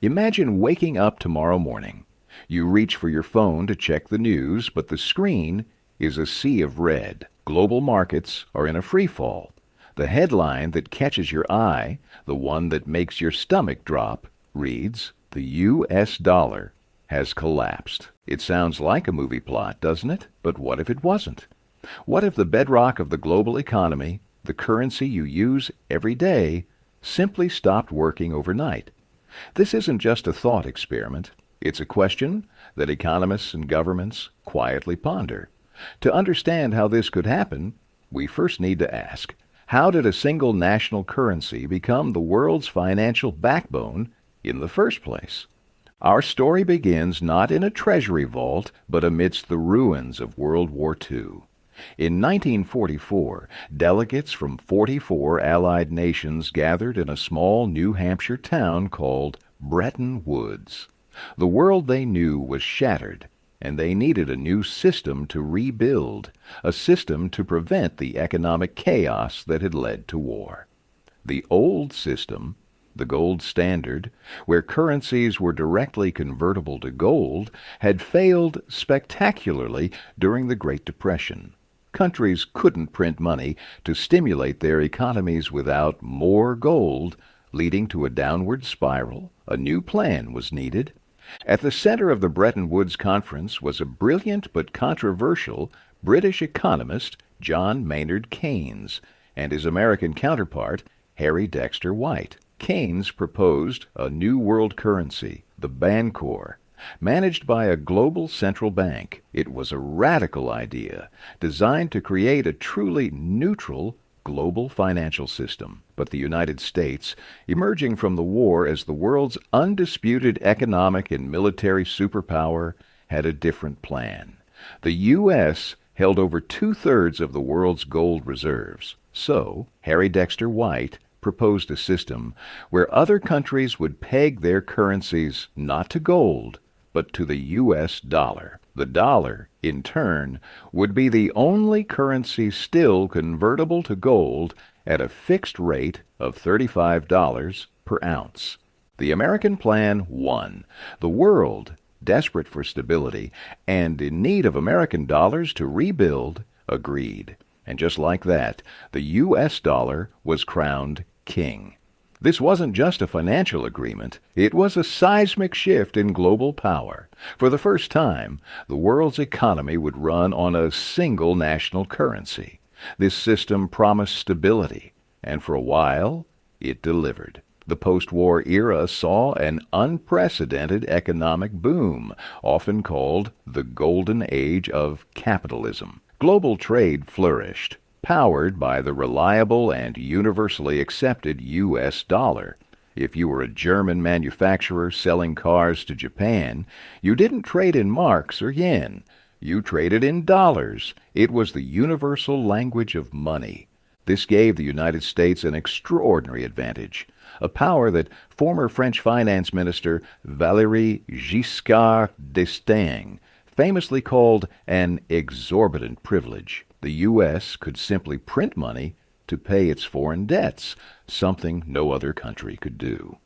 Imagine waking up tomorrow morning. You reach for your phone to check the news, but the screen is a sea of red. Global markets are in a free fall. The headline that catches your eye, the one that makes your stomach drop, reads, "The U.S. dollar has collapsed." It sounds like a movie plot, doesn't it? But what if it wasn't? What if the bedrock of the global economy, the currency you use every day, simply stopped working overnight? This isn't just a thought experiment. It's a question that economists and governments quietly ponder. To understand how this could happen, we first need to ask, how did a single national currency become the world's financial backbone in the first place? Our story begins not in a treasury vault, but amidst the ruins of World War II. In 1944, delegates from 44 Allied nations gathered in a small New Hampshire town called Bretton Woods. The world they knew was shattered, and they needed a new system to rebuild, a system to prevent the economic chaos that had led to war. The old system, the gold standard, where currencies were directly convertible to gold, had failed spectacularly during the Great Depression. Countries couldn't print money to stimulate their economies without more gold, leading to a downward spiral. A new plan was needed. At the center of the Bretton Woods Conference was a brilliant but controversial British economist, John Maynard Keynes, and his American counterpart, Harry Dexter White. Keynes proposed a new world currency, the Bancor, managed by a global central bank. It was a radical idea, designed to create a truly neutral global financial system. But the United States, emerging from the war as the world's undisputed economic and military superpower, had a different plan. The U.S. held over two-thirds of the world's gold reserves. So, Harry Dexter White proposed a system where other countries would peg their currencies not to gold, but to the U.S. dollar. The dollar, in turn, would be the only currency still convertible to gold at a fixed rate of $35 per ounce. The American plan won. The world, desperate for stability and in need of American dollars to rebuild, agreed. And just like that, the U.S. dollar was crowned king. This wasn't just a financial agreement. It was a seismic shift in global power. For the first time, the world's economy would run on a single national currency. This system promised stability, and for a while, it delivered. The post-war era saw an unprecedented economic boom, often called the golden age of capitalism. Global trade flourished, powered by the reliable and universally accepted U.S. dollar. If you were a German manufacturer selling cars to Japan, you didn't trade in marks or yen. You traded in dollars. It was the universal language of money. This gave the United States an extraordinary advantage, a power that former French finance minister Valéry Giscard d'Estaing famously called an exorbitant privilege. The U.S. could simply print money to pay its foreign debts, something no other country could do.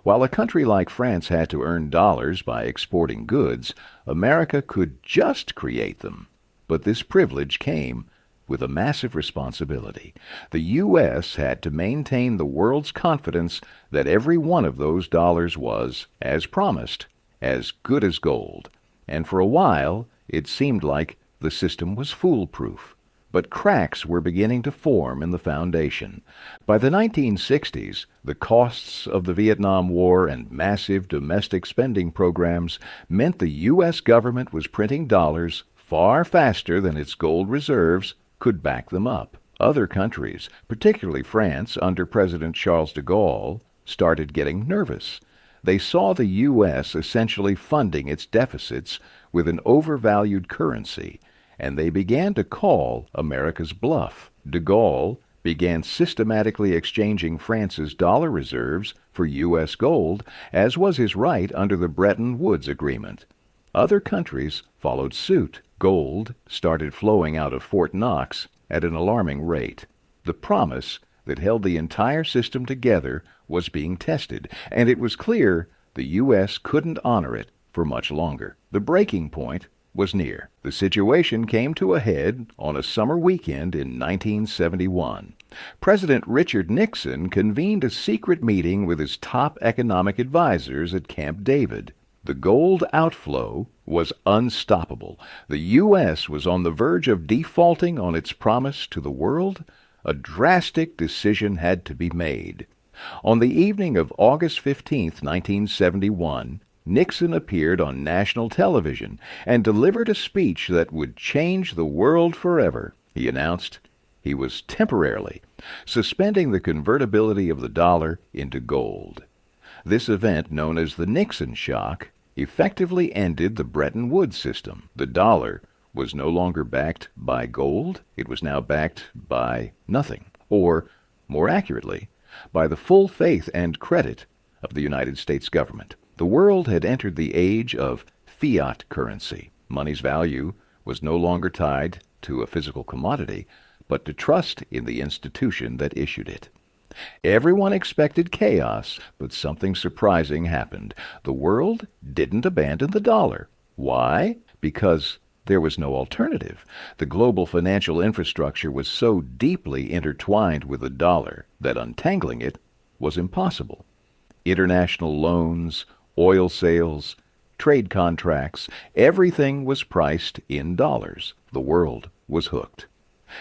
While a country like France had to earn dollars by exporting goods, America could just create them. But this privilege came with a massive responsibility. The U.S. had to maintain the world's confidence that every one of those dollars was, as promised, as good as gold. And for a while, it seemed like the system was foolproof. But cracks were beginning to form in the foundation. By the 1960s, the costs of the Vietnam War and massive domestic spending programs meant the U.S. government was printing dollars far faster than its gold reserves could back them up. Other countries, particularly France under President Charles de Gaulle, started getting nervous. They saw the U.S. essentially funding its deficits with an overvalued currency, and they began to call America's bluff. De Gaulle began systematically exchanging France's dollar reserves for U.S. gold, as was his right under the Bretton Woods Agreement. Other countries followed suit. Gold started flowing out of Fort Knox at an alarming rate. The promise that held the entire system together was being tested, and it was clear The U.S. couldn't honor it for much longer. The breaking point was near. The situation came to a head on a summer weekend in 1971. President Richard Nixon convened a secret meeting with his top economic advisors at Camp David. The gold outflow was unstoppable. The U.S. was on the verge of defaulting on its promise to the world. A drastic decision had to be made. On the evening of August 15, 1971, Nixon appeared on national television and delivered a speech that would change the world forever. He announced he was temporarily suspending the convertibility of the dollar into gold. This event, known as the Nixon shock, effectively ended the Bretton Woods system. The dollar was no longer backed by gold. It was now backed by nothing, or, more accurately, by the full faith and credit of the United States government. The world had entered the age of fiat currency. Money's value was no longer tied to a physical commodity, but to trust in the institution that issued it. Everyone expected chaos, but something surprising happened. The world didn't abandon the dollar. Why? Because there was no alternative. The global financial infrastructure was so deeply intertwined with the dollar that untangling it was impossible. International loans, oil sales, trade contracts, everything was priced in dollars. The world was hooked.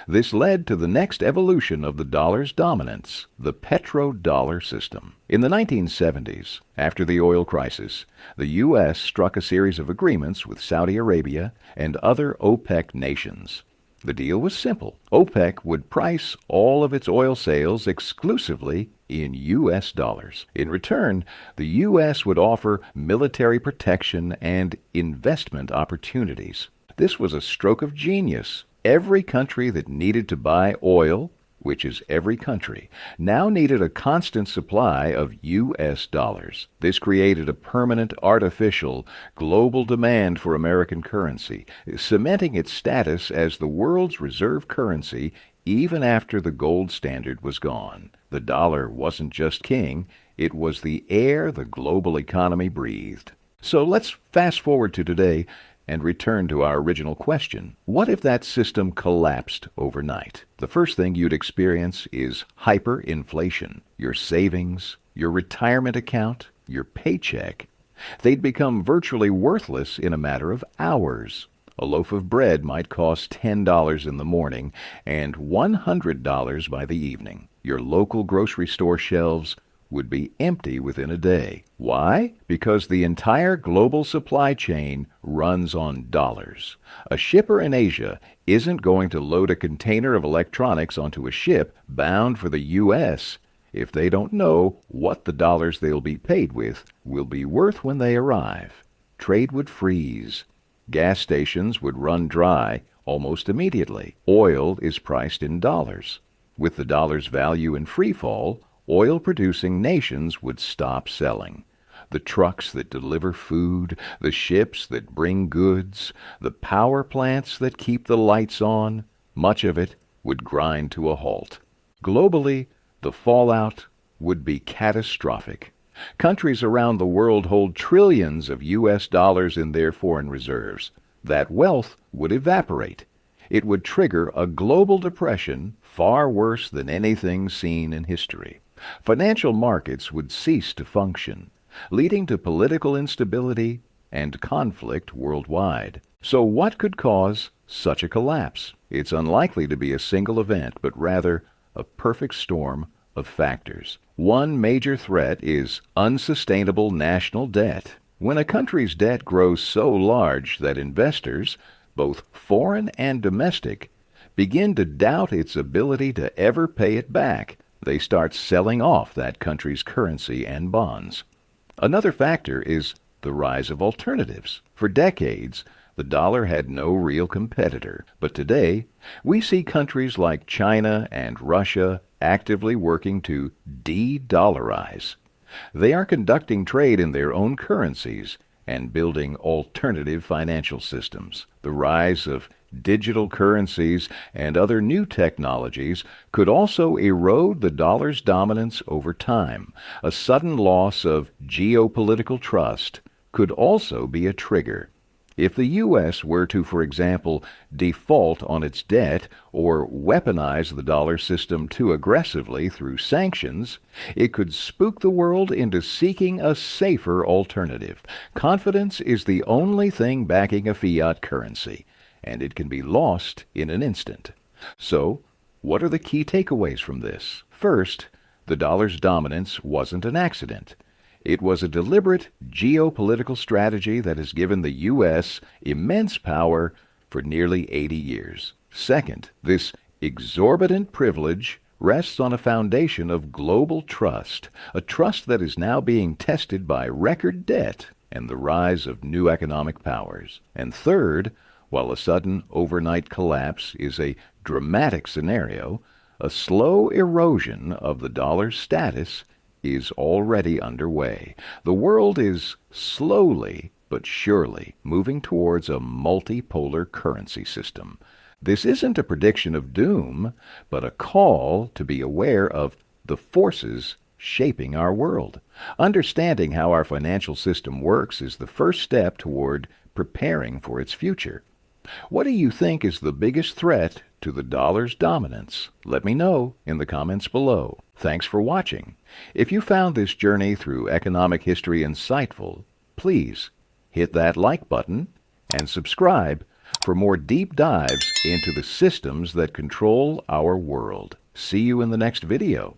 This led to the next evolution of the dollar's dominance, the petrodollar system. In the 1970s, after the oil crisis, the U.S. struck a series of agreements with Saudi Arabia and other OPEC nations. The deal was simple. OPEC would price all of its oil sales exclusively in U.S. dollars. In return, the U.S. would offer military protection and investment opportunities. This was a stroke of genius. Every country that needed to buy oil, which is every country, now needed a constant supply of U.S. dollars. This created a permanent, artificial, global demand for American currency, cementing its status as the world's reserve currency even after the gold standard was gone. The dollar wasn't just king, it was the air the global economy breathed. So let's fast forward to today and return to our original question. What if that system collapsed overnight? The first thing you'd experience is hyperinflation. Your savings, your retirement account, your paycheck, they'd become virtually worthless in a matter of hours. A loaf of bread might cost $10 in the morning and $100 by the evening. Your local grocery store shelves would be empty within a day. Why? Because the entire global supply chain runs on dollars. A shipper in Asia isn't going to load a container of electronics onto a ship bound for the U.S. if they don't know what the dollars they'll be paid with will be worth when they arrive. Trade would freeze. Gas stations would run dry almost immediately. Oil is priced in dollars. With the dollar's value in free fall, oil-producing nations would stop selling. The trucks that deliver food, the ships that bring goods, the power plants that keep the lights on, much of it would grind to a halt. Globally, the fallout would be catastrophic. Countries around the world hold trillions of U.S. dollars in their foreign reserves. That wealth would evaporate. It would trigger a global depression far worse than anything seen in history. Financial markets would cease to function, leading to political instability and conflict worldwide. So what could cause such a collapse? It's unlikely to be a single event, but rather a perfect storm of factors. One major threat is unsustainable national debt. When a country's debt grows so large that investors, both foreign and domestic, begin to doubt its ability to ever pay it back, they start selling off that country's currency and bonds. Another factor is the rise of alternatives. For decades, the dollar had no real competitor, but today we see countries like China and Russia actively working to de-dollarize. They are conducting trade in their own currencies and building alternative financial systems. The rise of digital currencies, and other new technologies could also erode the dollar's dominance over time. A sudden loss of geopolitical trust could also be a trigger. If the U.S. were to, for example, default on its debt or weaponize the dollar system too aggressively through sanctions, it could spook the world into seeking a safer alternative. Confidence is the only thing backing a fiat currency, and it can be lost in an instant. So, what are the key takeaways from this? First, the dollar's dominance wasn't an accident. It was a deliberate geopolitical strategy that has given the U.S. immense power for nearly 80 years. Second, this exorbitant privilege rests on a foundation of global trust, a trust that is now being tested by record debt and the rise of new economic powers. And third, while a sudden overnight collapse is a dramatic scenario, a slow erosion of the dollar's status is already underway. The world is slowly but surely moving towards a multipolar currency system. This isn't a prediction of doom, but a call to be aware of the forces shaping our world. Understanding how our financial system works is the first step toward preparing for its future. What do you think is the biggest threat to the dollar's dominance? Let me know in the comments below. Thanks for watching. If you found this journey through economic history insightful, please hit that like button and subscribe for more deep dives into the systems that control our world. See you in the next video.